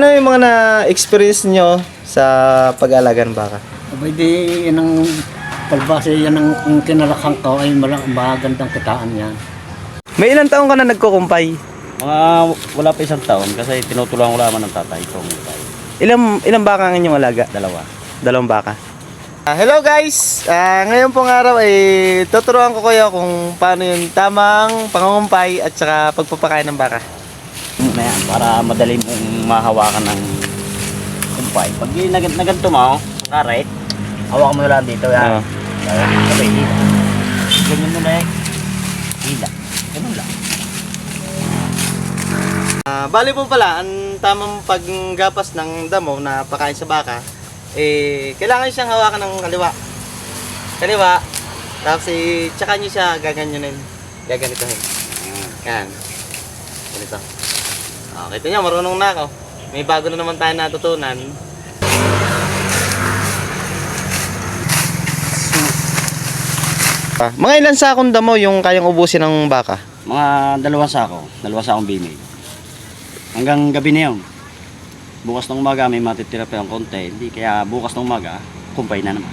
Ano yung mga na-experience nyo sa pag-aalaga ng baka? Abay di, yan ang palbase, yan ang kinalakhan ko ay magandang kitaan yan. May ilang taong ka na nagkukumpay? Mga wala pa isang taon kasi tinutulungan ko lamang ng tatay ko. Ilang baka ang inyong alaga? Dalawang baka. Hello guys! Ngayon pong araw ay tuturuan ko kayo kung paano yung tamang pangungumpay at saka pagpapakain ng baka. Para madali mong mahawakan ng kumpay. Pag naganto mo, karet, hawakan mo lang dito. Yan. Sabi, hila. Ganyan mo lang. Hila. Ganun lang. Bali po pala, ang tamang paggapas ng damo na pakain sa baka, kailangan siyang hawakan ng kaliwa, tapos tsaka nyo siya gaganyanin, gaganitohin. Yan, ganito. Kita nyo, marunong na ako. May bago na naman tayo natutunan. Mga ilan sakong damo yung kayang ubusin ng baka? Mga dalawang sakong bimig. Hanggang gabi na yun. Bukas ng umaga may matitira pa yung konti. Hindi kaya bukas ng umaga, kumpay na naman.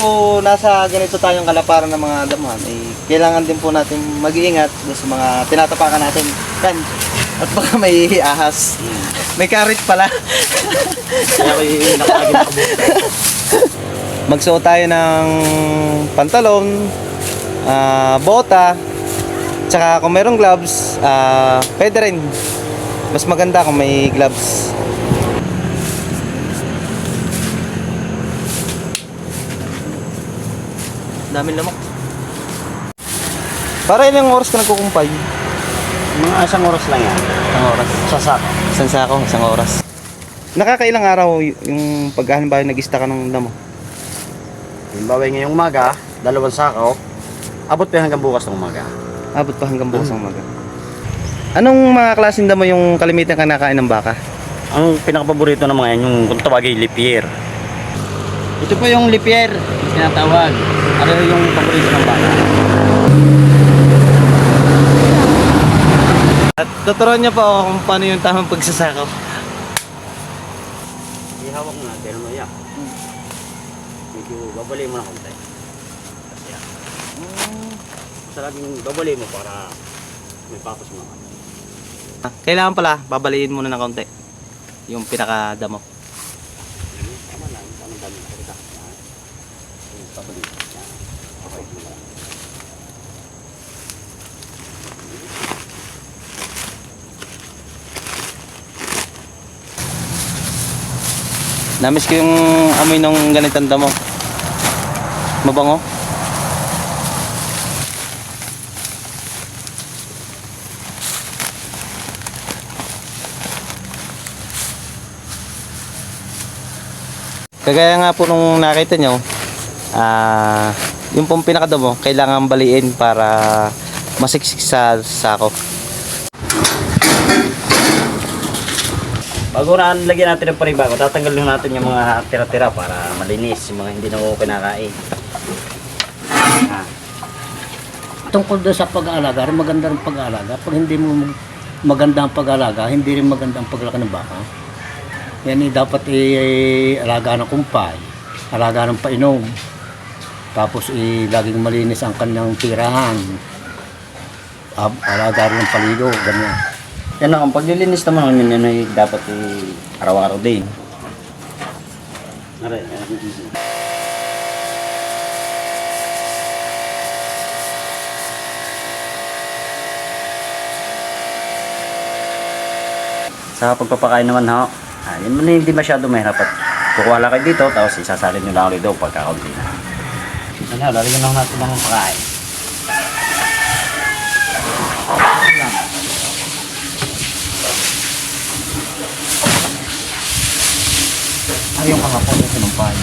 Po nasa ganito tayong kalaparan ng mga damuhan, kailangan din po natin mag-iingat sa mga tinatapakan natin. Kan, at baka may ahas. May karit pala. Kaya ko yung nakagin ako. Magsuot tayo ng pantalon, bota, tsaka kung mayroong gloves, pwede rin. Mas maganda kung may gloves. Daming lamok. Para ilang oras ka nagkukumpay? Mga isang oras lang yan. Isang oras. Isang sako, isang oras. Nakakailang araw yung paghalimbawa nag-ista ka ng damo? Halimbawa ngayong umaga, 2 sako, abot pa hanggang bukas ng umaga. Abot pa hanggang bukas ng umaga. Anong mga klaseng damo yung kalimitan kinakain ng baka? Ang pinakapaborito ng mga yan, yung kung tawagin lipier. Ito po yung lipier, tinatawag. Ano yung paborito ng baka? At tuturuan niya po ako kung paano yung tamang pagsasakaw. Ihawak mo na, pero maya. Medyo babali mo na konti. Kasi yan. Sarabing babali mo para may patos mo. Kailangan pala babaliin muna ng konti yung pinakadamo. Tama lang, tamang dami na kita. Babali. Okay. Namiss ko yung amoy ng ganitong damo. Mabango. Kagaya nga po nung nakita nyo, yung pong pinakadamo kailangan baliin para masiksik sa sako. Bago na lagyan natin ng panibago, tatanggalin natin yung mga tira-tira para malinis, yung mga hindi na mo kinakain. Tungkol doon sa pag-aalaga, maganda rin pag-aalaga. Pag hindi mo maganda ang pag-aalaga, hindi rin maganda ang paglaki ng baka. Yan dapat alaga ng kumpay, alaga ng painom. Tapos laging malinis ang kanyang tirahan. Alaga rin ng paligo, ganyan. Yan lang, ang paglilinis naman yun ay dapat araw-araw din. Sa pagpapakain naman ho, yun man hindi masyado mahirap at kukuha lang kayo dito tapos isasalin nyo lang ulit daw pagkakaunti na. Ano, lalagyan lang natin ng pagkain. Ay, yung kahapon na sinumpay.